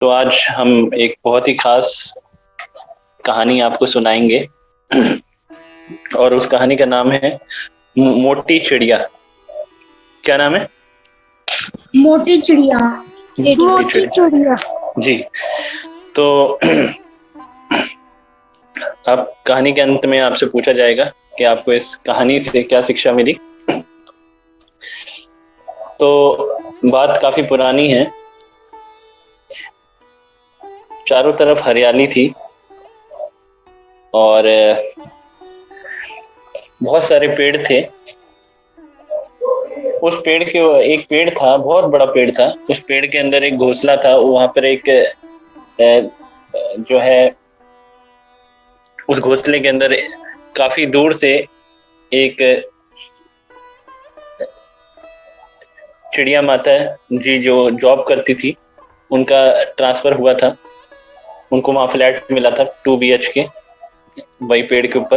तो आज हम एक बहुत ही खास कहानी आपको सुनाएंगे। और उस कहानी का नाम है मोटी चिड़िया। क्या नाम है? मोटी चिड़िया। मोटी चिड़िया जी। तो अब कहानी के अंत में आपसे पूछा जाएगा कि आपको इस कहानी से क्या शिक्षा मिली। तो बात काफी पुरानी है। चारों तरफ हरियाली थी और बहुत सारे पेड़ थे। उस पेड़ के एक पेड़ था, बहुत बड़ा पेड़ था। उस पेड़ के अंदर एक घोंसला था। वहां पर एक जो है उस घोंसले के अंदर काफी दूर से एक चिड़िया माता जी जो जॉब करती थी, उनका ट्रांसफर हुआ था। उनको वहां फ्लैट मिला था 2 BHK वही पेड़ के ऊपर।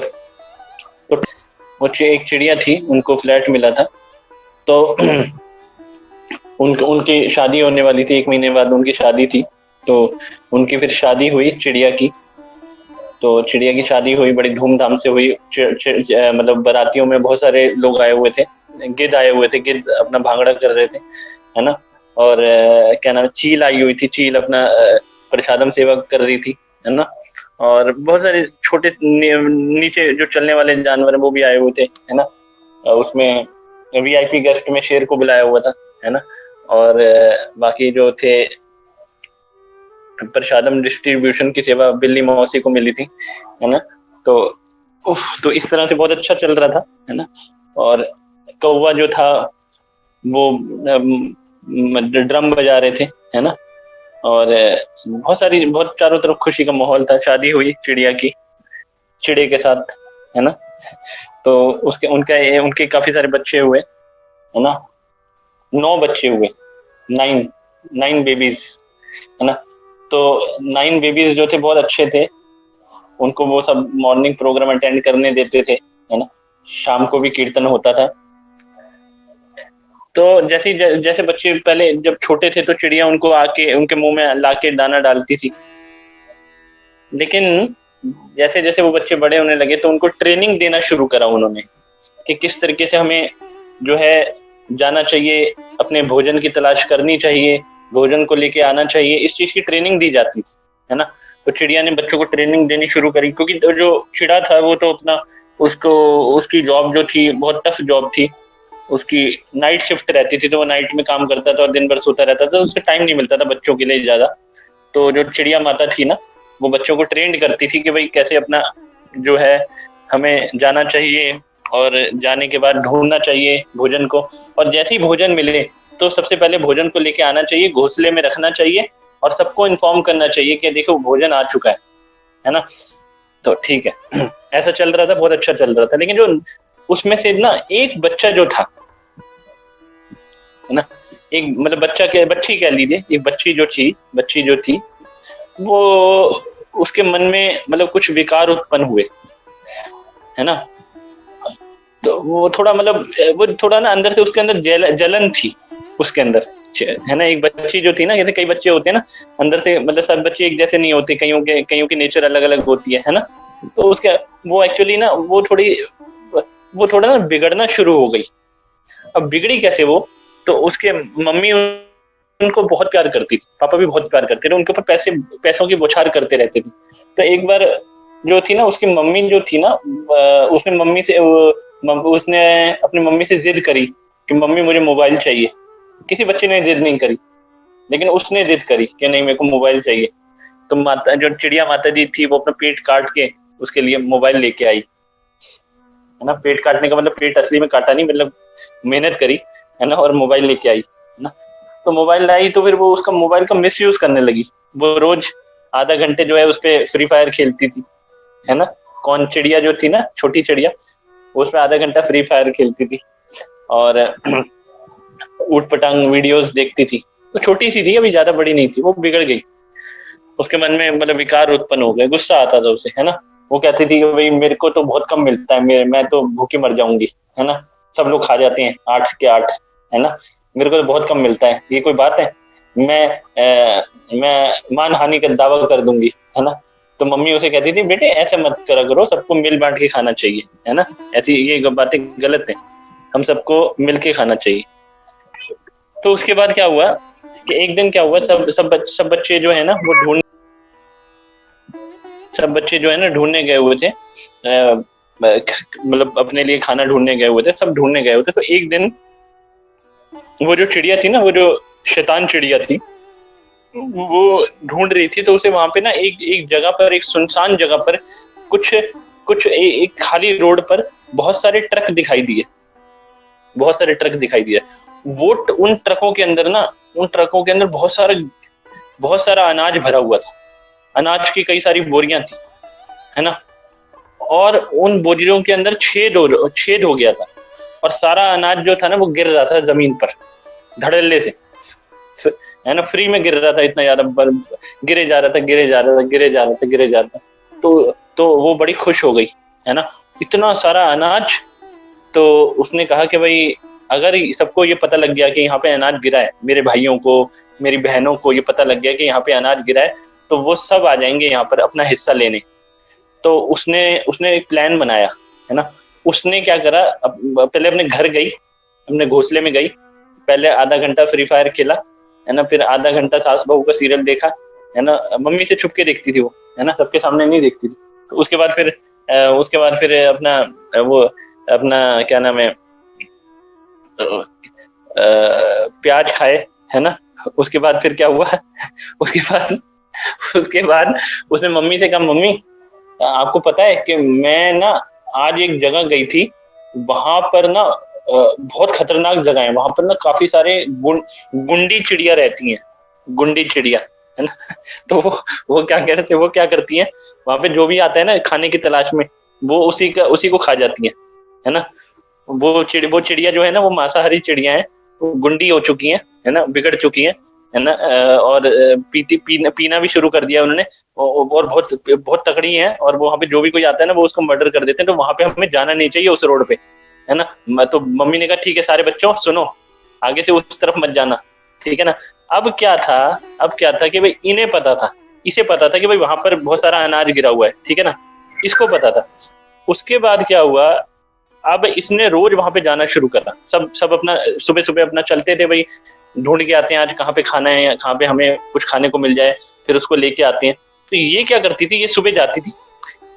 तो वो एक चिड़िया थी, उनको फ्लैट मिला था। तो उनकी शादी होने वाली थी, 1 महीने बाद उनकी शादी थी। तो उनकी फिर शादी हुई चिड़िया की। तो चिड़िया की शादी हुई, बड़ी धूमधाम से हुई। मतलब बारातियों में बहुत सारे लोग आए हुए थे, गिद्ध आए हुए थे, गिद्ध अपना भांगड़ा कर रहे थे, है ना। और क्या नाम है, चील आई हुई थी, चील अपना प्रसादम सेवा कर रही थी, है ना। और बहुत सारे छोटे नीचे जो चलने वाले जानवर वो भी आए हुए थे, है ना। उसमें VIP गेस्ट में शेर को बुलाया हुआ था, है ना। और बाकी जो थे प्रसादम डिस्ट्रीब्यूशन की सेवा बिल्ली मौसी को मिली थी, है ना। तो तो इस तरह से बहुत अच्छा चल रहा था, है ना। और कौवा जो था वो ड्रम बजा रहे थे, है ना। और बहुत चारों तरफ खुशी का माहौल था। शादी हुई चिड़िया की, चिड़े के साथ, है ना। तो उनके काफी सारे बच्चे हुए, है ना। 9 बच्चे हुए, 9 बेबीज, है ना। तो 9 बेबीज जो थे बहुत अच्छे थे। उनको वो सब मॉर्निंग प्रोग्राम अटेंड करने देते थे, है ना। शाम को भी कीर्तन होता था। तो जैसे बच्चे पहले जब छोटे थे तो चिड़िया उनको आके उनके मुंह में लाके दाना डालती थी। लेकिन जैसे जैसे वो बच्चे बड़े होने लगे तो उनको ट्रेनिंग देना शुरू करा उन्होंने कि किस तरीके से हमें जो है जाना चाहिए, अपने भोजन की तलाश करनी चाहिए, भोजन को लेके आना चाहिए। इस चीज की ट्रेनिंग दी जाती थी, है ना। तो चिड़िया ने बच्चों को ट्रेनिंग देनी शुरू करी, क्योंकि जो चिड़ा था वो तो अपना उसको उसकी जॉब जो थी बहुत टफ जॉब थी। उसकी नाइट शिफ्ट रहती थी, तो वो नाइट में काम करता था और दिन भर सोता रहता था, तो उससे टाइम नहीं मिलता था बच्चों के लिए ज्यादा। तो जो चिड़िया माता थी ना, वो बच्चों को ट्रेंड करती थी कि भाई कैसे अपना जो है हमें जाना चाहिए और जाने के बाद ढूंढना चाहिए भोजन को। और जैसे ही भोजन मिले तो सबसे पहले भोजन को लेके आना चाहिए, घोंसले में रखना चाहिए और सबको इन्फॉर्म करना चाहिए कि देखो भोजन आ चुका है ना। तो ठीक है। ऐसा चल रहा था, बहुत अच्छा चल रहा था। लेकिन जो उसमें से ना एक बच्चा जो था, है ना, एक मतलब बच्ची कह लीजिए, एक बच्ची जो थी वो उसके मन में मतलब कुछ विकार उत्पन्न हुए, है ना। तो वो थोड़ा मतलब वो थोड़ा ना अंदर से उसके अंदर जलन थी उसके अंदर, है ना। एक बच्ची जो थी ना, जैसे कई बच्चे होते हैं ना अंदर से, मतलब सब बच्चे एक जैसे नहीं होते, कईयों की नेचर अलग अलग होती है ना। तो उसके वो एक्चुअली ना वो थोड़ा ना बिगड़ना शुरू हो गई। अब बिगड़ी कैसे वो? तो उसके मम्मी उनको बहुत प्यार करती थी, पापा भी बहुत प्यार करते थे, उनके ऊपर पैसों की बौछार करते रहते थे। तो एक बार जो थी ना उसकी मम्मी जो थी ना, उसने अपनी मम्मी से जिद करी कि मम्मी मुझे मोबाइल चाहिए। किसी बच्चे ने जिद नहीं करी, लेकिन उसने जिद करी कि नहीं मेरे को मोबाइल चाहिए। तो माता जो चिड़िया माता जी थी वो अपना पेट काट के उसके लिए मोबाइल लेके आई, है ना। पेट काटने का मतलब पेट असली में काटा नहीं, मतलब मेहनत करी, है ना, और मोबाइल लेके आई, है ना। तो मोबाइल लाई तो फिर वो उसका मोबाइल का मिस यूज करने लगी। वो रोज आधा घंटे जो है उस पर फ्री फायर खेलती थी, है ना। कौन चिड़िया जो थी ना, छोटी चिड़िया, उसमें आधा घंटा फ्री फायर खेलती थी और ऊट पटांग वीडियोस देखती थी। तो छोटी सी थी, अभी ज्यादा बड़ी नहीं थी। वो बिगड़ गई, उसके मन में मतलब विकार उत्पन्न हो गए, गुस्सा आता था उसे, है ना। वो कहती थी कि भाई मेरे को तो बहुत कम मिलता है, मैं तो भूखी मर जाऊंगी, है ना। सब लोग खा जाते हैं 8 के 8, है ना, मेरे को तो बहुत कम मिलता है, ये कोई बात है। मैं मान हानि का दावा कर दूंगी, है ना। तो मम्मी उसे कहती थी बेटे ऐसे मत करा करो, सबको मिल बांट के खाना चाहिए, है ना। ऐसी ये बातें गलत है, हम सबको मिल के खाना चाहिए। तो उसके बाद क्या हुआ कि एक दिन क्या हुआ, सब बच्चे जो है ना वो सब बच्चे जो है ना ढूंढने गए हुए थे, मतलब अपने लिए खाना ढूंढने गए हुए थे, सब ढूंढने गए हुए थे। तो एक दिन वो जो चिड़िया थी ना, वो जो शैतान चिड़िया थी, वो ढूंढ रही थी। तो उसे वहां पे ना एक एक जगह पर, एक सुनसान जगह पर, कुछ एक खाली रोड पर बहुत सारे ट्रक दिखाई दिए, बहुत सारे ट्रक दिखाई दिए। उन ट्रकों के अंदर ना, उन ट्रकों के अंदर बहुत सारा अनाज भरा हुआ था, अनाज की कई सारी बोरियां थी, है ना। और उन बोरियों के अंदर छेद हो गया था, और सारा अनाज जो था ना वो गिर रहा था जमीन पर धड़ल्ले से, है ना, फ्री में गिर रहा था, इतना ज्यादा गिरे जा रहा था, गिरे जा रहा था, गिरे जा रहा था, गिरे जा रहा था। तो वो बड़ी खुश हो गई, है ना, इतना सारा अनाज। तो उसने कहा कि भाई अगर सबको ये पता लग गया कि यहाँ पे अनाज गिरा है, मेरे भाइयों को, मेरी बहनों को ये पता लग गया कि यहाँ पे अनाज गिरा है, तो वो सब आ जाएंगे यहाँ पर अपना हिस्सा लेने। तो उसने उसने एक प्लान बनाया, है ना। उसने क्या करा, पहले अपने घर गई, अपने घोंसले में गई, पहले आधा घंटा फ्री फायर खेला, है ना, फिर आधा घंटा सास बहू का सीरियल देखा, है ना। मम्मी से छुप के देखती थी वो, है ना, सबके सामने नहीं देखती थी। तो उसके बाद फिर अपना वो अपना क्या नाम है, प्याज खाए, है ना। उसके बाद फिर क्या हुआ उसके बाद उसके बाद उसने मम्मी से कहा, मम्मी आपको पता है कि मैं ना आज एक जगह गई थी, वहां पर ना बहुत खतरनाक जगह है, वहां पर ना काफी सारे गुंडी चिड़िया रहती हैं, गुंडी चिड़िया, है ना। तो वो क्या कह रहे थे, वो क्या करती हैं, वहां पे जो भी आता है ना खाने की तलाश में, वो उसी को खा जाती है ना। वो चिड़िया जो है ना वो मांसाहारी चिड़िया है, वो गुंडी हो चुकी है ना, बिगड़ चुकी है ना। और पीना भी शुरू कर दिया उन्होंने, और बहुत बहुत तकड़ी है, और वो वहाँ पे जो भी कोई आता है ना वो उसको मर्डर कर देते हैं। तो वहां पे हमें जाना नहीं चाहिए उस रोड पे, है ना। तो मम्मी ने कहा ठीक है सारे बच्चों सुनो, आगे से उस तरफ मत जाना, ठीक है ना। अब क्या था कि भाई इन्हें पता था, इसे पता था कि भाई वहां पर बहुत सारा अनाज गिरा हुआ है, ठीक है ना, इसको पता था। उसके बाद क्या हुआ, अब इसने रोज वहां पे जाना शुरू करा, सब सब अपना सुबह सुबह अपना चलते थे भाई, ढूंढ के आते हैं आज कहाँ पे खाना है, कहाँ पे हमें कुछ खाने को मिल जाए, फिर उसको लेके आते हैं। तो ये क्या करती थी, ये सुबह जाती थी,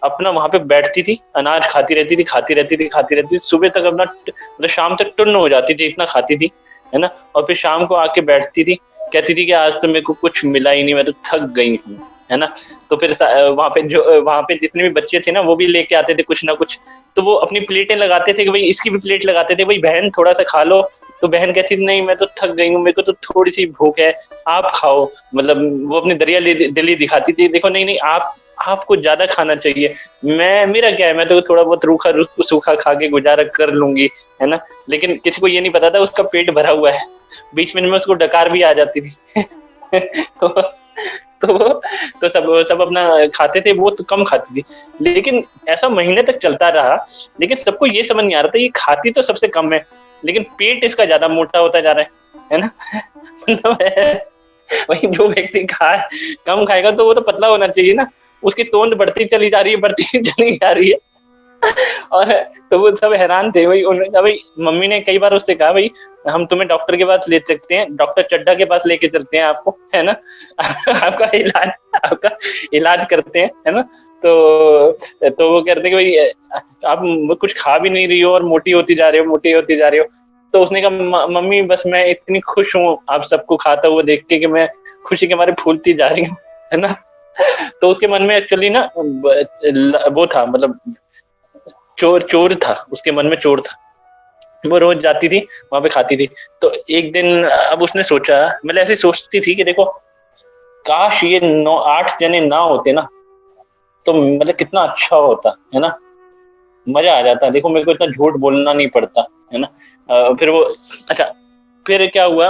अपना वहां पे बैठती थी, अनाज खाती रहती थी, खाती रहती थी, खाती रहती थी, सुबह तक अपना मतलब शाम तक टुन्न हो जाती थी, इतना खाती थी, है ना। और फिर शाम को आके बैठती थी, कहती थी कि आज तो मेरे को कुछ मिला ही नहीं, मैं तो थक गई हूँ, है ना। तो फिर वहां पे जितने भी बच्चे थे ना वो भी लेके आते थे कुछ ना कुछ, तो वो अपनी प्लेटें लगाते थे कि भाई इसकी भी प्लेट लगाते थे, भाई बहन थोड़ा सा खा लो। तो बहन कहती थी नहीं मैं तो थक गई हूँ, मेरे को तो थोड़ी सी भूख है, आप खाओ। मतलब वो अपनी दिली दिखाती थी, देखो नहीं नहीं आपको ज्यादा खाना चाहिए, मेरा क्या है, मैं तो थोड़ा बहुत रूखा सूखा खा के गुजारा कर लूंगी, है ना। लेकिन किसी को ये नहीं पता था उसका पेट भरा हुआ है, बीच में उसको डकार भी आ जाती थी तो तो तो सब अपना खाते थे, वो तो कम खाती थी। लेकिन ऐसा महीने तक चलता रहा, लेकिन सबको ये समझ नहीं आ रहा था ये खाती तो सबसे कम है, लेकिन पेट इसका ज्यादा मोटा होता जा रहा है ना मतलब वही जो व्यक्ति कम खाएगा तो वो तो पतला होना चाहिए ना, उसकी तोंद बढ़ती चली जा रही है, बढ़ती चली जा रही है और तो वो सब हैरान थे। वही उन्होंने कहा, भाई मम्मी ने कई बार उससे कहा, भाई हम तुम्हें डॉक्टर के पास ले सकते हैं, डॉक्टर चड्ढा के पास लेके चलते हैं आपको, है ना आपका इलाज करते हैं, है ना। तो वो कहते हैं कि भाई आप कुछ खा भी नहीं रही हो और मोटी होती जा रही हो, मोटी होती जा रही हो। तो उसने कहा मम्मी बस मैं इतनी खुश हूँ आप सबको खाता हुआ देख के कि मैं खुशी के मारे फूलती जा रही हूँ, है ना। तो उसके मन में एक्चुअली ना वो था, मतलब चोर था, उसके मन में चोर था। वो रोज जाती थी वहां पे खाती थी। तो एक दिन अब उसने सोचा, मतलब ऐसे सोचती थी कि देखो काश ये 9-8 जने ना होते ना, तो मतलब कितना अच्छा होता, है ना, मजा आ जाता, देखो मेरे को इतना झूठ बोलना नहीं पड़ता, है ना। फिर वो अच्छा, फिर क्या हुआ,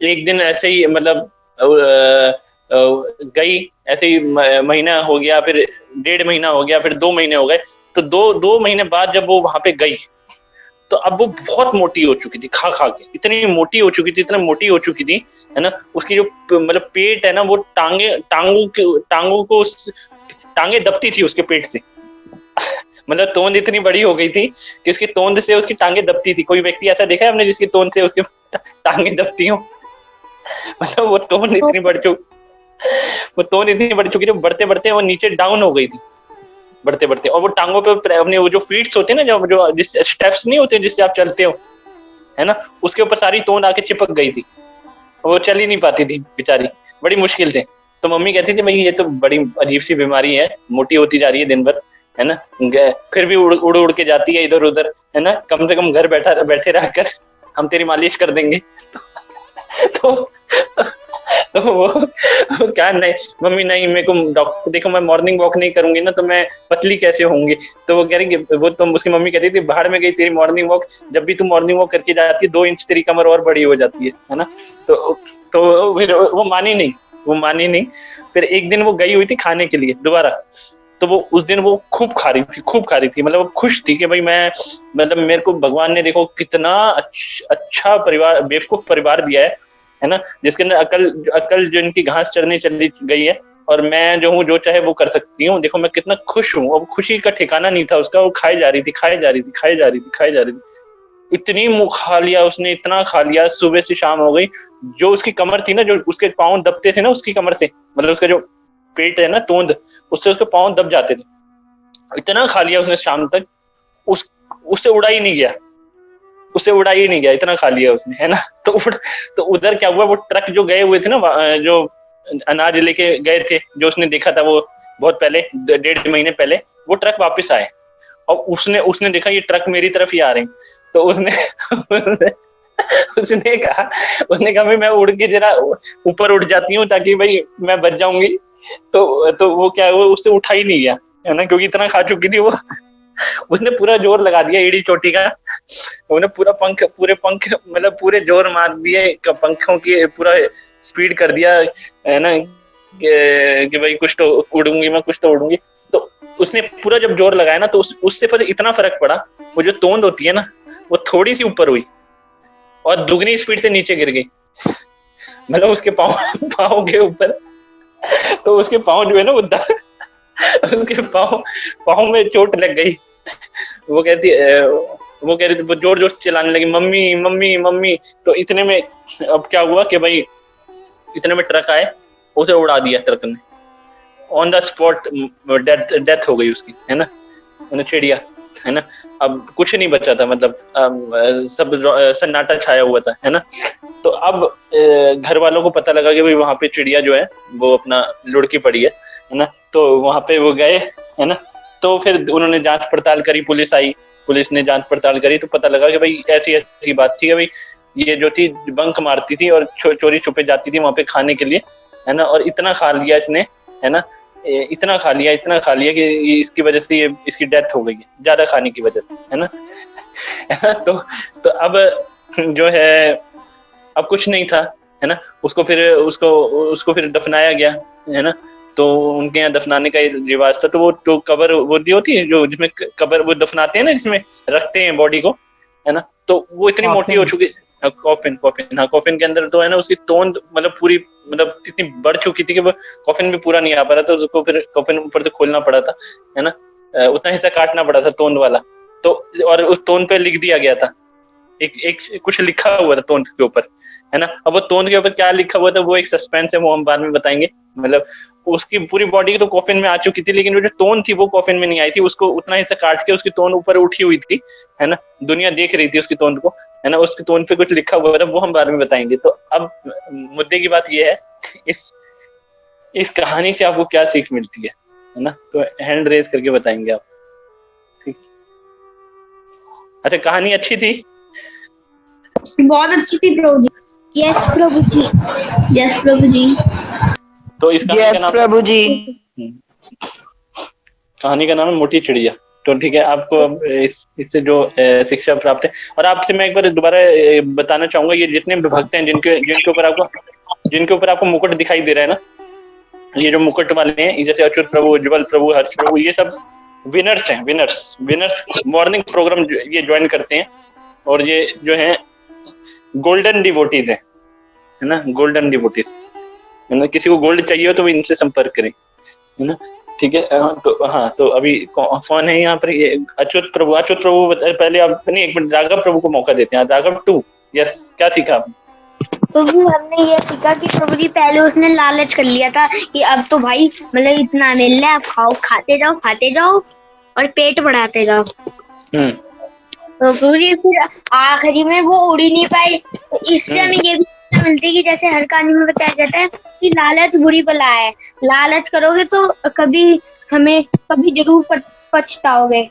एक दिन ऐसे ही मतलब गई, ऐसे ही महीना हो गया, फिर 1.5 महीना हो गया, फिर 2 महीने हो गए। तो दो दो महीने बाद जब वो वहां पे गई, तो अब वो बहुत मोटी हो चुकी थी, खा खा के इतनी मोटी हो चुकी थी, इतनी मोटी हो चुकी थी, है ना। उसकी जो मतलब पेट है ना, वो टांगों को टांगे दबती थी उसके पेट से। मतलब तोंद इतनी बड़ी हो गई थी कि उसकी तोंद से उसकी टांगे दबती थी। कोई व्यक्ति ऐसा देखा है हमने जिसकी तोंद से उसके टांगे दबती हो? मतलब वो तोंद इतनी बढ़ चुकी थी, बढ़ते बढ़ते वो नीचे डाउन हो गई थी, बढ़ते बढ़ते। और वो टांगों पे अपने वो जो फीट्स होते हैं ना, जो जिस स्टेप्स नहीं होते जिससे आप चलते हो, है ना, उसके ऊपर सारी तोंद आके चिपक गई थी। वो चल ही नहीं पाती थी बेचारी, बड़ी मुश्किल से। तो मम्मी कहती थी भाई ये तो बड़ी अजीब सी बीमारी है, मोटी होती जा रही है दिन भर, है ना, फिर भी उड़ उड़ के जाती है इधर उधर, है ना, कम से कम घर बैठे रहकर हम तेरी मालिश कर देंगे। तो तो वो क्या, नहीं मम्मी नहीं, मेरे को डॉक्टर देखो मैं मॉर्निंग वॉक नहीं करूंगी ना तो मैं पतली कैसे होंगी। तो वो कह रही वो तो उसकी मम्मी कहती थी बाहर में गई तेरी मॉर्निंग वॉक, जब भी तू मॉर्निंग वॉक करके जाती है 2 इंच तेरी कमर और बड़ी हो जाती है ना। तो फिर वो मानी नहीं। फिर एक दिन वो गई हुई थी खाने के लिए दोबारा, तो वो उस दिन वो खूब खा रही थी, मतलब वो खुश थी कि भाई मैं, मतलब मेरे को भगवान ने देखो कितना अच्छा परिवार, बेवकूफ परिवार दिया है ना, जिसके अंदर अकल जो इनकी घास चरने चली गई है, और मैं जो हूँ जो चाहे वो कर सकती हूँ, देखो मैं कितना खुश हूँ। अब खुशी का ठिकाना नहीं था उसका, वो खाई जा रही थी। इतनी मुंह खा लिया उसने, इतना खा लिया, सुबह से शाम हो गई। जो उसकी कमर थी ना, जो उसके पाँव दबते थे ना उसकी कमर से, मतलब उसका जो पेट है ना, तोंद, उससे उसके पाँव दब जाते थे। इतना खा लिया उसने शाम तक, उससे उड़ा ही नहीं गया, इतना खा लिया उसने, है ना। तो उधर क्या हुआ, वो ट्रक जो गए हुए थे ना, जो अनाज लेके गए थे, जो उसने देखा था वो बहुत पहले, 1.5 महीने पहले, वो ट्रक वापस आए। और उसने देखा ये ट्रक मेरी तरफ ही आ रहे हैं। तो उसने उसने कहा भाई मैं उड़ के जरा ऊपर उठ जाती हूँ ताकि भाई मैं बच जाऊंगी। तो वो क्या, वो उससे उठा ही नहीं गया, है ना, क्योंकि इतना खा चुकी थी वो। उसने पूरा जोर लगा दिया एड़ी चोटी का, उसने पूरे पंख मतलब पूरे जोर मार दिए पंखों की, पूरा स्पीड कर दिया, है ना, कि भाई कुछ तो उड़ूंगी। तो उसने पूरा जब जोर लगाया ना, तो उससे पर इतना फर्क पड़ा, वो जो तोंद होती है ना, वो थोड़ी सी ऊपर हुई और दुगनी स्पीड से नीचे गिर गई। मतलब उसके पाँव के ऊपर, तो उसके पाँव जो है ना, उसके पाँव में चोट लग गई। वो कह रही थी, वो जोर जोर से चिल्लाने लगी, मम्मी मम्मी मम्मी। तो इतने में अब क्या हुआ कि भाई, इतने में ट्रक आए, उसे उड़ा दिया ट्रक ने, ऑन द स्पॉट डेथ हो गई उसकी, है ना, चिड़िया, है ना। अब कुछ नहीं बचा था, मतलब सब सन्नाटा छाया हुआ था, है ना। तो अब घर वालों को पता लगा कि भाई वहां पे चिड़िया जो है वो अपना लुढ़की पड़ी है ना। तो वहां पे वो गए, है ना। तो फिर उन्होंने जांच पड़ताल करी, पुलिस ने जांच पड़ताल करी, तो पता लगा कि भाई ऐसी बात थी कि भाई ये जो थी बंक मारती थी और चोरी छुपे जाती थी वहां पे खाने के लिए, है ना। और इतना खा लिया इसने, है ना, इतना खा लिया कि इसकी वजह से ये इसकी डेथ हो गई है, ज्यादा खाने की वजह से, है ना। है ना। तो अब जो है, अब कुछ नहीं था, है ना। उसको फिर दफनाया गया, है ना। तो उनके यहाँ दफनाने का रिवाज था। तो वो तो कबर वो दी होती है जो, जिसमें कबर वो दफनाते हैं ना, जिसमें रखते हैं बॉडी को, है ना। तो वो इतनी मोटी हो चुकी, कॉफिन के अंदर तो है ना, उसकी तोंद मतलब पूरी, मतलब इतनी बढ़ चुकी थी कि वो कॉफिन में पूरा नहीं आ पा रहा था, उसको फिर कॉफिन ऊपर से खोलना पड़ा था, है ना। उतना हिस्सा काटना पड़ा था तोंद वाला। तो और उस तोंद पे लिख दिया गया था, एक कुछ लिखा हुआ था तोंद के ऊपर, है ना। अब वो तोंद के ऊपर क्या लिखा हुआ था वो एक सस्पेंस है, वो हम बाद में बताएंगे। मतलब उसकी पूरी बॉडी तो कॉफिन में आ चुकी थी, लेकिन वो जो तोंद थी वो कॉफिन में नहीं आई थी। उसको उतना हिस्सा काट के उसकी तोंद ऊपर उठी हुई थी, है ना, दुनिया देख रही थी उसकी तोंद को, है ना। उसकी तोंद पे कुछ लिखा हुआ था, वो हम बाद में बताएंगे। तो अब मुद्दे की बात ये है, इस कहानी से आपको क्या सीख मिलती है ना। तो हैंड रेज करके बताएंगे आप, ठीक। अच्छा, कहानी अच्छी थी, बहुत अच्छी थी प्रभु जी। यस प्रभु जी, यस प्रभु जी। तो इस कहानी का नाम, प्रभु जी, कहानी का नाम है मोटी चिड़िया। तो ठीक है, आपको अब इससे जो शिक्षा प्राप्त है, और आपसे मैं एक बार दोबारा बताना चाहूंगा, ये जितने भी भक्त हैं जिनके ऊपर आपको मुकुट दिखाई दे रहा है ना, ये जो मुकुट वाले हैं, जैसे अच्युत प्रभु, उज्जवल प्रभु, हर्ष प्रभु, ये सब विनर्स हैं। विनर्स मॉर्निंग प्रोग्राम ये ज्वाइन करते हैं, और ये जो है गोल्डन डिवोटीज है ना, गोल्डन डिवोटीज है ना। किसी को गोल्ड चाहिए हो तो वो इनसे संपर्क करें, है ना। ठीक है। तो अभी कौन है यहाँ पर? ये अच्युत प्रभु। अच्युत प्रभु पहले आप, नहीं एक मिनट, राघव प्रभु को मौका देते हैं। राघव 2, यस, क्या सीखा आपने? प्रभु जी हमने ये सीखा कि प्रभु जी पहले उसने लालच कर लिया था कि अब तो भाई मतलब इतना मिल रहा है, आप खाओ, खाते जाओ और पेट बढ़ाते जाओ। तो प्रभु जी फिर आखिरी में वो उड़ ही नहीं पाई, तो इससे हमें ये भी सीखना मिलती है कि जैसे हर कहानी में बताया जाता है कि लालच बुरी बला है, लालच करोगे तो कभी जरूर पछताओगे।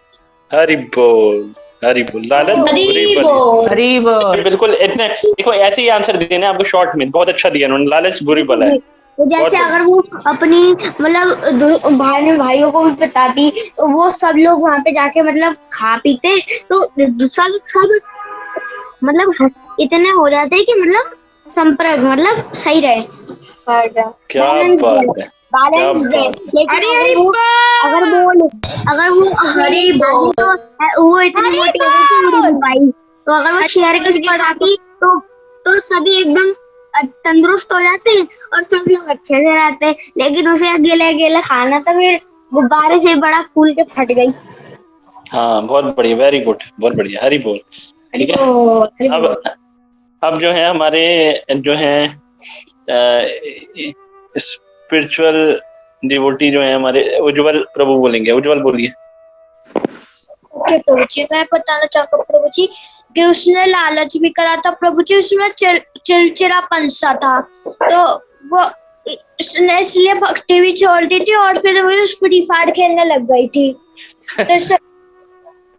हरि बोल, हरि बोल। लालच बुरी बला। हरी बोल। बिल्कुल, इतने देखो, ऐसे ही आंसर देना है आपको शॉर्ट में। बहुत अच्छा दिया उन्होंने, लालच बुरी बला है। तो जैसे अगर वो अपनी मतलब भाइयों को भी बताती तो वो सब लोग वहां पे जाके मतलब खा पीते, तो सब मतलब इतने हो जाते कि मतलब संपर्क मतलब सही रहे, क्या बात है, बैलेंस रहे। लेकिन अगर वो वो इतनी मोटी हो गई कि उड़ नहीं पाई, तो अगर वो शेयर करके खाती तो सभी एकदम तंदुरुस्त हो जाते हैं और सब लोग अच्छे से रहते हैं। लेकिन उसे अकेले खाना था, फिर गुब्बारे से बड़ा फूल के फट गई। हाँ, बहुत बढ़िया, वेरी गुड, बहुत बढ़िया, हरि बोल। ठीक है। अब जो है हमारे जो है स्पिरिचुअल डिवोटी जो है हमारे, उज्जवल प्रभु बोलेंगे। उज्जवल बोलिए। ओके प्रभु जी, मैं बताना चाहूंगा प्रभु जी कि उसने लालच भी करा था प्रभु जी, उसमें चिड़चिड़ापन सा था, तो वो उसने इसलिए भक्ति भी छोड़ दी थी और फिर वो फ्री फायर खेलने लग गई थी। तो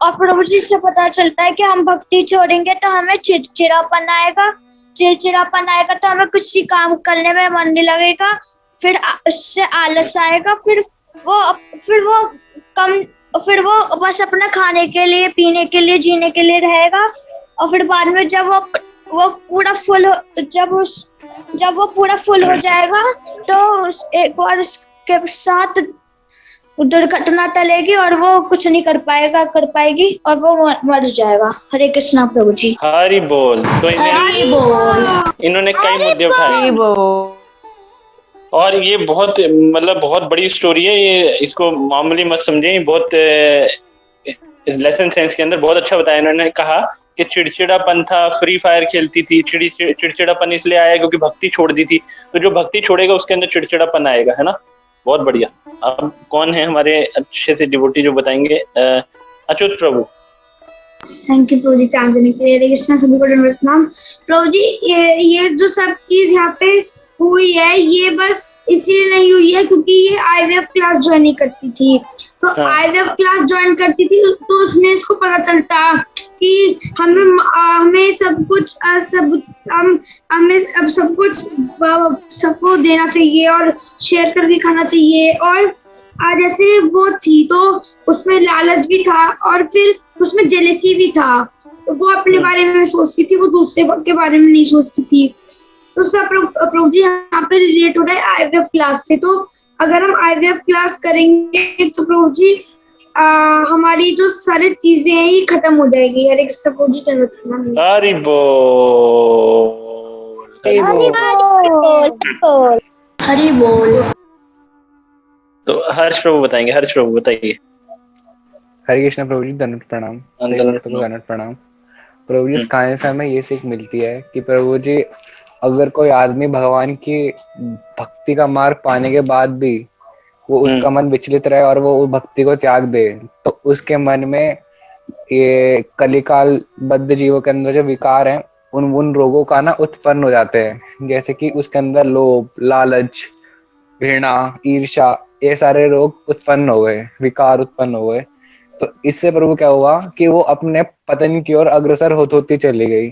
और प्रभु जी से पता चलता है कि हम भक्ति छोड़ेंगे तो हमें चिड़चिड़ापन आएगा तो हमें किसी काम करने में मन नहीं लगेगा, फिर उससे आलस आएगा, फिर वो बस अपना खाने के लिए, पीने के लिए, जीने के लिए रहेगा। और फिर बाद में जब वो पूरा फुल हो जाएगा तो एक बार उसके साथ दुर्घटना टलेगी और वो कुछ नहीं कर पाएगी और वो मर जाएगा। हरे कृष्णा प्रभु जी। हरि बोल। तो इन्होंने कई मुद्दे उठाए और ये बहुत मतलब बहुत बड़ी स्टोरी है ये, इसको मामूली मत समझे। बहुत लेसन सेंस के अंदर बहुत अच्छा बताया। इन्होंने कहा कि चिड़चिड़ापन था, फ्री फायर खेलती थी, चिड़चिड़ापन इसलिए आया क्योंकि भक्ति छोड़ दी थी। तो जो भक्ति छोड़ेगा उसके अंदर चिड़चिड़ापन आएगा, है ना। बहुत बढ़िया। अब कौन है हमारे अच्छे से डिवोटी जो बताएंगे? Achyut Prabhu. Thank you Prabhu ji, chance देने के लिए। हरे कृष्णा, सभी को दंडवत प्रणाम। प्रभु जी ये जो सब चीज यहाँ पे हुई है, ये बस इसलिए नहीं हुई है क्योंकि ये IVF क्लास ज्वाइन नहीं करती थी। तो IVF क्लास ज्वाइन करती थी तो उसने इसको पता चलता कि हमें सब कुछ सबको देना चाहिए और शेयर करके खाना चाहिए। और जैसे वो थी तो उसमें लालच भी था और फिर उसमें जेलसी भी था। तो वो अपने बारे में सोचती थी, वो दूसरे के बारे में नहीं सोचती थी। तो सब प्रभु जी यहाँ पे रिलेट हो रहा है IVF क्लास से। तो अगर हम IVF क्लास करेंगे तो प्रभु जी हमारी जो सारी चीजें हैं ये खत्म हो जाएगी। हरे कृष्ण प्रभु जी। हरि बोल, हरि बोल। तो हर्ष प्रभु बताएंगे। हर्ष प्रभु बताइए। हरे कृष्ण प्रभु जी, दंडवत प्रणाम। दंडवत प्रणाम प्रभु जी। इस कहानी से हमें ये सीख मिलती है कि प्रभु जी अगर कोई आदमी भगवान की भक्ति का मार्ग पाने के बाद भी वो उसका मन विचलित रहे और वो भक्ति को त्याग दे, तो उसके मन में ये कलिकाल बद्ध जीवों के अंदर जो विकार हैं उन रोगों का ना उत्पन्न हो जाते हैं। जैसे कि उसके अंदर लोभ, लालच, घृणा, ईर्ष्या, ये सारे रोग उत्पन्न हो गए, विकार उत्पन्न हो गए। तो इससे प्रभु क्या हुआ कि वो अपने पतन की ओर अग्रसर होती चली गई।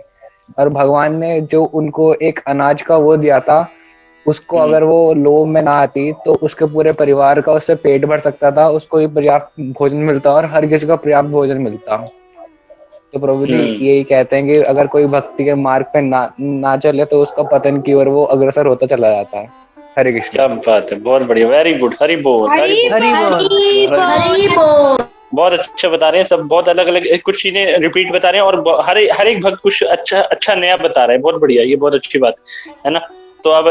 और भगवान ने जो उनको एक अनाज का वो दिया था, उसको अगर वो लोभ में ना आती तो उसके पूरे परिवार का उससे पेट भर सकता था, उसको भी पर्याप्त भोजन मिलता और हर किसी को पर्याप्त भोजन मिलता। तो प्रभु जी यही कहते हैं कि अगर कोई भक्ति के मार्ग पे ना चले तो उसका पतन की ओर वो अग्रसर होता चला जाता है। हरे कृष्ण। क्या बात है, बहुत बढ़िया, वेरी गुड। हरि बोल, हरी बोल। बहुत अच्छा बता रहे हैं सब, बहुत अलग अलग कुछ चीजें रिपीट बता रहे हैं, और हर एक भक्त कुछ अच्छा नया बता रहा है। बहुत बढ़िया, ये बहुत अच्छी बात है ना। तो अब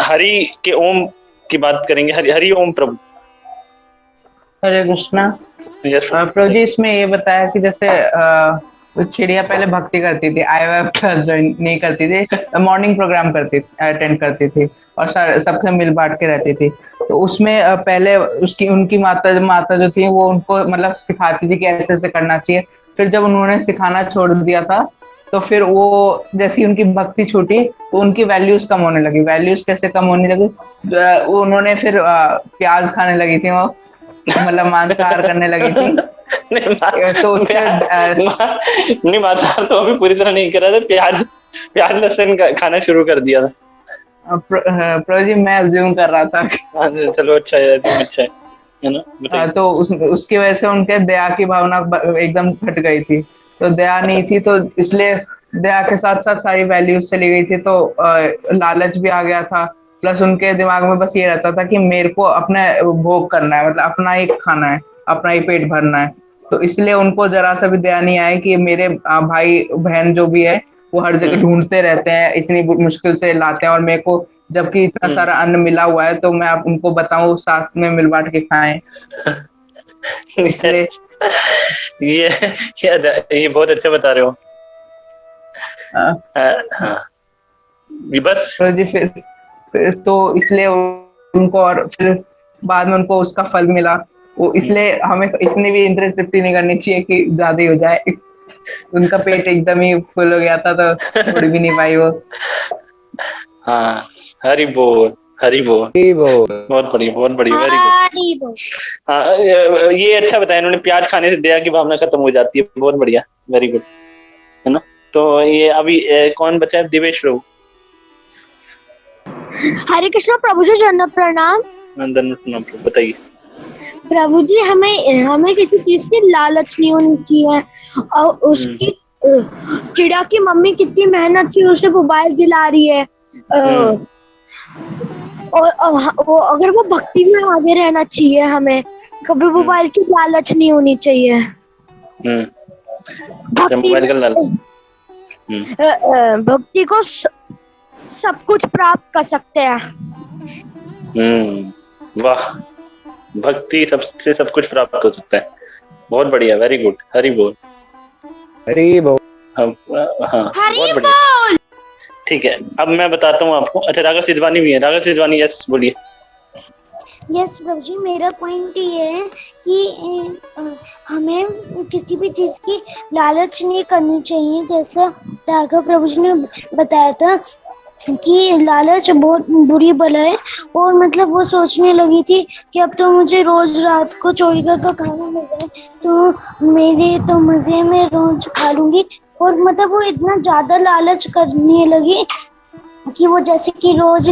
हरि के ओम की बात करेंगे। हरि ओम प्रभु। हरे कृष्णा। यस प्रभु जी, इसमें ये बताया कि जैसे चिड़िया पहले भक्ति करती थी, IVF क्लास ज्वाइन नहीं करती थी, मॉर्निंग प्रोग्राम अटेंड करती थी और सबसे मिल बांट के रहती थी। तो उसमें पहले उसकी उनकी माता जो थी वो उनको मतलब सिखाती थी कि ऐसे ऐसे करना चाहिए। फिर जब उन्होंने सिखाना छोड़ दिया था तो फिर वो जैसी उनकी भक्ति छूटी तो उनकी वैल्यूज कम होने लगी। वैल्यूज कैसे कम होने लगी? उन्होंने फिर प्याज खाने लगी थी, वो मतलब मांसाहार करने लगी थी। तो उससे नहीं, मांसाहार तो अभी पूरी तरह नहीं करा था, प्याज लहसुन खाना शुरू कर दिया था। प्रभु जी, मैं अज्यूम कर रहा था। चलो अच्छा है, अच्छा है ना, बताइए। तो उसकी वजह से उनके दया की भावना एकदम घट गई थी। तो दया नहीं थी, तो इसलिए दया के साथ साथ सारी वैल्यूज चली गई थी। तो लालच भी आ गया था। प्लस उनके दिमाग में बस ये रहता था कि मेरे को अपने भोग करना है, मतलब अपना ही खाना है, अपना ही पेट भरना है। तो इसलिए उनको जरा सा भी दया नहीं आया कि मेरे भाई बहन जो भी है वो हर जगह ढूंढते रहते हैं, इतनी मुश्किल से लाते हैं, और मेरे को जबकि इतना सारा अन्न मिला हुआ है तो मैं आप उनको बताऊं साथ में मिल बांट के खाएं। इसलिए ये बहुत अच्छा बता रहे हो। हाँ, ये बस तो जी फिर तो इसलिए उनको, और फिर बाद में उनको उसका फल मिला। वो इसलिए हमें इतनी भी इंद्रिय तृप्ति नहीं करनी चाहिए कि ज्यादा ही हो जाए। उनका पेट एकदम ही फुल हो गया था तो उड़ भी नहीं पाई वो। हाँ, हरि बोल, हरि बोल, बहुत बढ़िया, बहुत बढ़िया, वेरी गुड। हरि बोल। हाँ, ये अच्छा बताया इन्होंने, प्याज खाने से दया की भावना खत्म हो जाती है। बहुत बढ़िया, वेरी गुड, है ना। तो ये अभी कौन बचा है? दिवेश प्रभु। हरे कृष्ण प्रभु जी, जन्म प्रणाम। बताइए। प्रभु जी, हमें किसी चीज की लालच नहीं होनी चाहिए। और उसकी चिड़िया की मम्मी कितनी मेहनत से उसे मोबाइल दिला रही है, और वो अगर वो भक्ति में आगे रहना चाहिए, हमें कभी मोबाइल की लालच नहीं होनी चाहिए। भक्ति मोबाइल का लालच, भक्ति को सब कुछ प्राप्त कर सकते हैं। वाह, भक्ति सबसे सब कुछ प्राप्त हो सकता है। बहुत बढ़िया, वेरी गुड, हरि बोल, हरि बोल। हाँ, बहुत बढ़िया। ठीक है, अब मैं बताता हूँ आपको। अच्छा, राघव सिद्धवानी भी है। राघव सिद्धवानी, यस बोलिए। यस प्रभु जी, मेरा पॉइंट ये है कि हमें किसी भी चीज की लालच नहीं करनी चाहिए। जैसे राघव प्रभु जी ने बताया था कि लालच बहुत बुरी बला है, और मतलब वो सोचने लगी थी कि अब तो मुझे रोज रात को चोरी का खाना मिल रहा है तो मेरे तो मजे में रोज खा लूंगी। और मतलब वो इतना ज्यादा लालच करने लगी कि वो जैसे कि रोज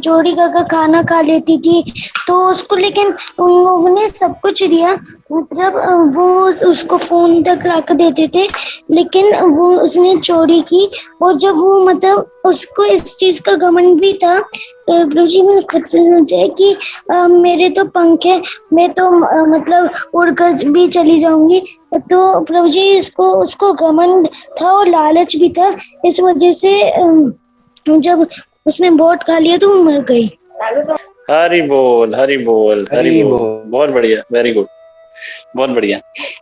चोरी कर खाना खा लेती थी। तो उसको, लेकिन उन लोगों ने सब कुछ दिया, मतलब वो उसको फोन तक ला कर देते थे, लेकिन वो उसने चोरी की। और जब वो मतलब उसको इस चीज का घमंड भी था, प्रभु जी मैंने खुद से सोचा कि मेरे तो पंख है, मैं तो मतलब उड़कर भी चली जाऊंगी। तो प्रभु जी उसको घमंड था और लालच भी था, इस वजह से जब उसने बोट खा लिया तो वो मर गई। हरि बोल, हरि बोल, हरि बोल, बहुत बढ़िया, वेरी गुड, बहुत बढ़िया।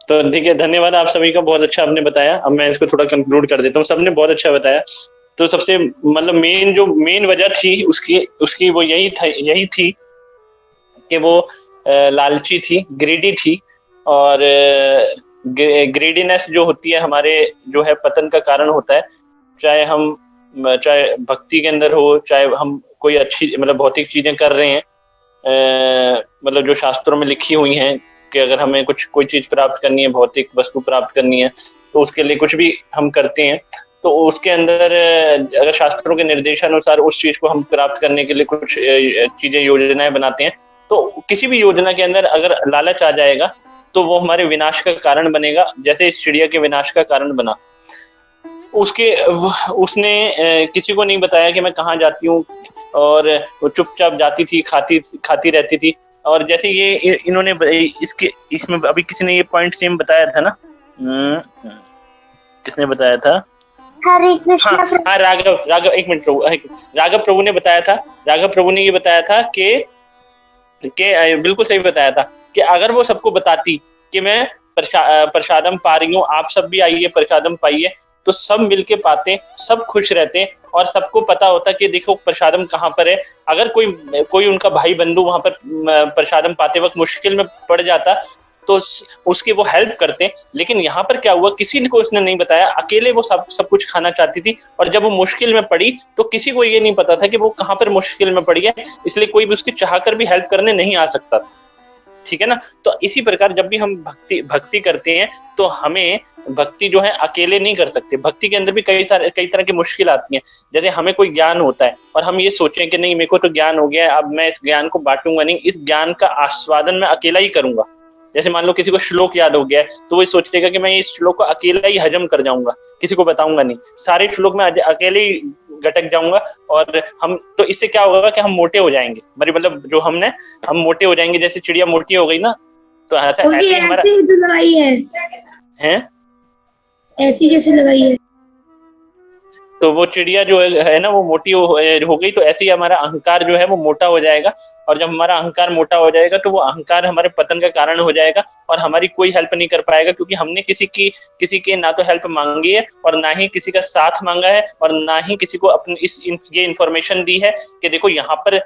तो ठीक है, धन्यवाद आप सभी का, बहुत अच्छा आपने बताया। अब मैं इसको थोड़ा कंक्लूड कर देता हूँ। सबने बहुत अच्छा बताया। तो सबसे मतलब मेन वजह थी उसकी वो यही थी कि वो लालची थी, ग्रीडी थी, और ग्रीडीनेस जो होती है हमारे जो है पतन का कारण होता है। चाहे भक्ति के अंदर हो, चाहे हम कोई अच्छी मतलब भौतिक चीजें कर रहे हैं, मतलब जो शास्त्रों में लिखी हुई हैं कि अगर हमें कोई चीज प्राप्त करनी है, भौतिक वस्तु प्राप्त करनी है, तो उसके लिए कुछ भी हम करते हैं, तो उसके अंदर अगर शास्त्रों के निर्देशानुसार उस चीज को हम प्राप्त करने के लिए कुछ चीजें, योजनाएं बनाते हैं, तो किसी भी योजना के अंदर अगर लालच आ जाएगा तो वो हमारे विनाश का कारण बनेगा। जैसे इस चिड़िया के विनाश का कारण बना। उसने किसी को नहीं बताया कि मैं कहाँ जाती हूँ, और वो चुपचाप जाती थी, खाती रहती थी। और जैसे ये इन्होंने इसके इसमें अभी किसी ने ये पॉइंट सेम बताया था ना, किसने बताया था? हरे कृष्ण हाँ राघव एक मिनट प्रभु, राघव प्रभु ने बताया था, राघव प्रभु ने ये बताया था कि बिल्कुल सही बताया था कि अगर वो सबको बताती कि मैं प्रसादम पा रही हूँ, आप सब भी आइए प्रसादम पाइए, तो सब मिलके पाते, सब खुश रहते और सबको पता होता कि देखो प्रसादम कहाँ पर है। अगर कोई उनका भाई बंधु वहां पर प्रसादम पाते वक्त मुश्किल में पड़ जाता तो उसकी वो हेल्प करते। लेकिन यहाँ पर क्या हुआ, किसी को उसने नहीं बताया, अकेले वो सब कुछ खाना चाहती थी और जब वो मुश्किल में पड़ी तो किसी को ये नहीं पता था कि वो कहाँ पर मुश्किल में पड़ी है, इसलिए कोई भी उसकी चाहकर भी हेल्प करने नहीं आ सकता। ठीक है ना। तो इसी प्रकार जब भी हम भक्ति करते हैं तो हमें भक्ति जो है अकेले नहीं कर सकते। भक्ति के अंदर भी कई तरह की मुश्किल आती हैं। जैसे हमें कोई ज्ञान होता है और हम ये सोचें कि नहीं मेरे को तो ज्ञान हो गया है, अब मैं इस ज्ञान को बांटूंगा नहीं, इस ज्ञान का आस्वादन मैं अकेला ही करूंगा। जैसे मान लो किसी को श्लोक याद हो गया है तो वो सोचेगा कि मैं इस श्लोक को अकेला ही हजम कर जाऊंगा, किसी को बताऊंगा नहीं, सारे श्लोक में अकेले ही गटक जाऊंगा। और हम तो इससे क्या होगा कि हम मोटे हो जाएंगे, मतलब जो हम मोटे हो जाएंगे, जैसे चिड़िया मोटी हो गई ना, तो ऐसे ऐसी जो लगाई है ऐसी कैसे लगाई है, तो वो चिड़िया जो है ना वो मोटी हो गई, तो ऐसे ही हमारा अहंकार जो है वो मोटा हो जाएगा। और जब हमारा अहंकार मोटा हो जाएगा तो वो अहंकार हमारे पतन का कारण हो जाएगा और हमारी कोई हेल्प नहीं कर पाएगा, क्योंकि हमने किसी की ना तो हेल्प मांगी है और ना ही किसी का साथ मांगा है और ना ही किसी को अपनी ये इन्फॉर्मेशन दी है कि देखो यहाँ पर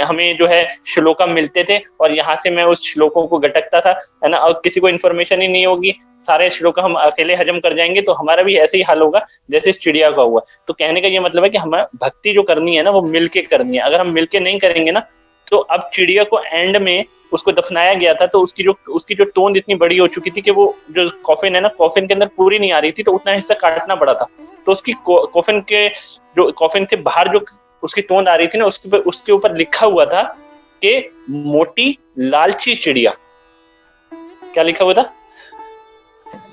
हमें जो है श्लोकम मिलते थे और यहाँ से मैं उस श्लोकों को गटकता था, है ना। और किसी को इन्फॉर्मेशन ही नहीं होगी, सारे श्लोक हम अकेले हजम कर जाएंगे, तो हमारा भी ऐसे ही हाल होगा जैसे इस चिड़िया का हुआ। तो कहने का ये मतलब है कि हमें भक्ति जो करनी है ना वो मिलके करनी है। अगर हम मिलके नहीं करेंगे ना, तो अब चिड़िया को एंड में उसको दफनाया गया था तो उसकी जो तोंद इतनी बड़ी हो चुकी थी कि वो जो कॉफिन है ना, कॉफिन के अंदर पूरी नहीं आ रही थी, तो उतना हिस्सा काटना पड़ा था। तो उसकी कॉफिन से बाहर जो उसकी तोंद आ रही थी ना, उसके ऊपर लिखा हुआ था कि मोटी लालची चिड़िया। क्या लिखा हुआ था?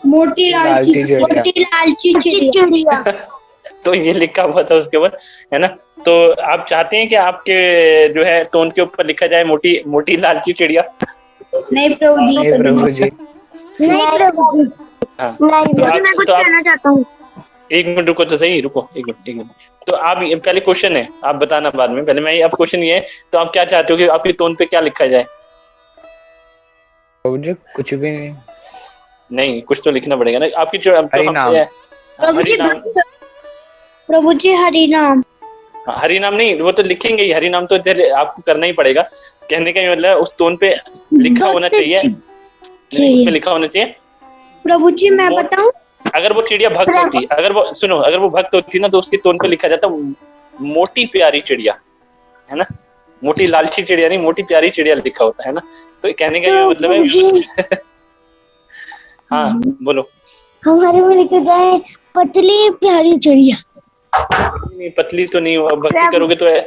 मोटी लालची चिड़िया। तो ये लिखा हुआ था उसके ऊपर, है ना। तो आप चाहते हैं कि आपके जो है तोंद के ऊपर लिखा जाए मोटी लालची चिड़िया? नहीं प्रभु जी, नहीं प्रभु जी, नहीं प्रभु जी। हाँ, मैं कुछ कहना चाहता हूँ। एक मिनट रुको तो सही, रुको एक मिनट। तो आप पहले क्वेश्चन है, आप बताना बाद में, पहले मैं अब क्वेश्चन ये है, तो आप क्या चाहते हो कि आपकी तोंद पे क्या लिखा जाए? प्रभु जी कुछ भी नहीं, कुछ तो लिखना पड़ेगा ना। आपकी जो हरि नाम। प्रभु जी हरि नाम। हरि नाम नहीं, वो तो लिखेंगे ही, हरि नाम तो आपको करना ही पड़ेगा। कहने का मतलब उस तोन पे लिखा होना चाहिए, उसमें लिखा होना चाहिए। प्रभु जी मैं बताऊं, अगर वो चिड़िया भक्त होती, अगर वो भक्त होती ना, तो उसकी तोन पे लिखा जाता मोटी प्यारी चिड़िया, है ना। मोटी लालची चिड़िया नहीं, मोटी प्यारी चिड़िया लिखा होता है ना। तो कहने का ये मतलब है हाँ बोलो। हमारे में लिखे जाए पतली प्यारी चिड़िया। नहीं, पतली तो नहीं, भक्ति करोगे तो है।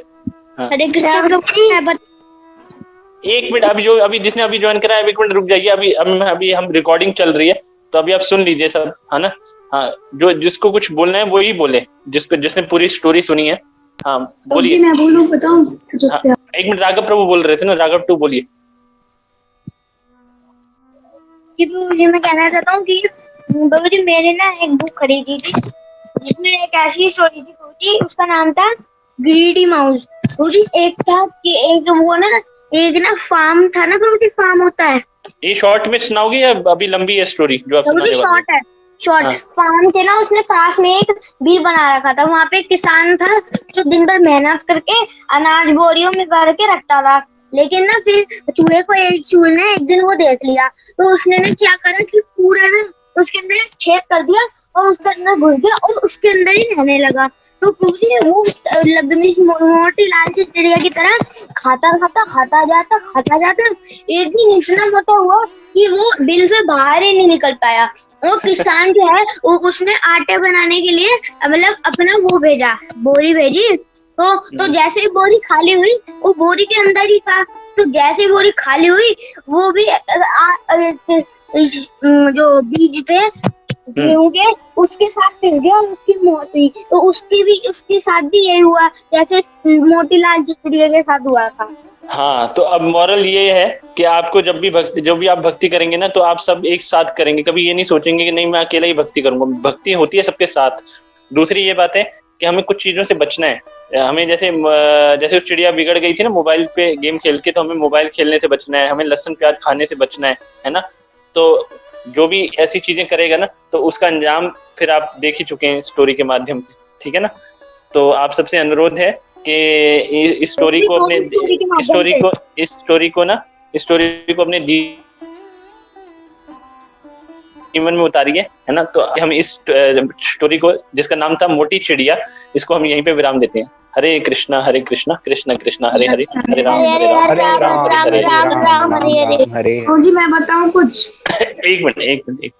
हाँ। हरे कृष्ण प्रभु जी। एक मिनट, अभी जिसने अभी ज्वाइन करा है, एक मिनट रुक जाइए। अभी हम रिकॉर्डिंग चल रही है, तो अभी आप सुन लीजिए सब, है ना। हाँ, जिसको कुछ बोलना है वो ही बोले, जिसने पूरी स्टोरी सुनी है। हाँ बोलिए। मैं बोलूं, बताऊं? हाँ, एक मिनट, राघव प्रभु बोल रहे थे ना, राघव टू बोलिए। प्रभु जी मैं कहना चाहता हूँ कि प्रभु जी मैंने ना एक बुक खरीदी थी जिसमें एक ऐसी स्टोरी थी प्रभु जी, उसका नाम था ग्रीडी माउस। प्रभु जी एक था कि एक ना फार्म था ना प्रभु जी, फार्म होता है। ये शॉर्ट में सुनाओगे या अभी लंबी है स्टोरी जो आप सुनाने वाले? शॉर्ट है, शॉर्ट। फार्म थे ना, उसने पास में एक बिल बना रखा था। वहाँ पे एक किसान था जो दिन भर मेहनत करके अनाज बोरियों में भर के रखता था। लेकिन ना फिर चूहे को एक चूहे ने एक दिन वो देख लिया, तो उसने ना क्या करा कि पूरे ना उसके अंदर एक छेद कर दिया और उसके अंदर घुस गया और उसके अंदर ही रहने लगा। तो वो मोटी लालची चिड़िया की तरह खाता जाता एक दिन इतना मोटा हुआ कि वो बिल से बाहर ही नहीं निकल पाया। और किसान जो है उसने आटे बनाने के लिए मतलब अपना वो भेजा, बोरी भेजी। तो जैसे ही बोरी खाली हुई, वो बोरी के अंदर ही था। तो जैसे ही बोरी खाली हुई, वो भी जो बीज थे गेहूं के, उसके साथ पिस गया और उसकी मौत हुई। तो उसके साथ भी यही हुआ जैसे मोती लाल चिड़िया के साथ हुआ था। हाँ, तो अब मॉरल ये है कि आपको जब भी आप भक्ति करेंगे ना, तो आप सब एक साथ करेंगे, कभी ये नहीं सोचेंगे कि नहीं मैं अकेला ही भक्ति करूंगा। भक्ति होती है सबके साथ। दूसरी ये बात है कि हमें कुछ चीजों से बचना है। हमें जैसे जैसे वो चिड़िया बिगड़ गई थी ना मोबाइल पे गेम खेल के, तो हमें मोबाइल खेलने से बचना है, हमें लहसुन प्याज खाने से बचना है ना। तो जो भी ऐसी चीजें करेगा ना, तो उसका अंजाम फिर आप देख ही चुके हैं स्टोरी के माध्यम से, ठीक है ना। तो आप सबसे अनुरोध है कि इस स्टोरी को अपने स्टोरी के माध्यम से इस स्टोरी को अपने जीवन में उतारिए, है ना। तो हम इस स्टोरी को, जिसका नाम था मोटी चिड़िया, इसको हम यहीं पे विराम देते हैं। हरे कृष्णा कृष्ण कृष्ण हरे हरे, हरे राम हरे हरे राम हरे राम राम राम राम हरे हरे। हरे। जी मैं बताऊं कुछ? एक मिनट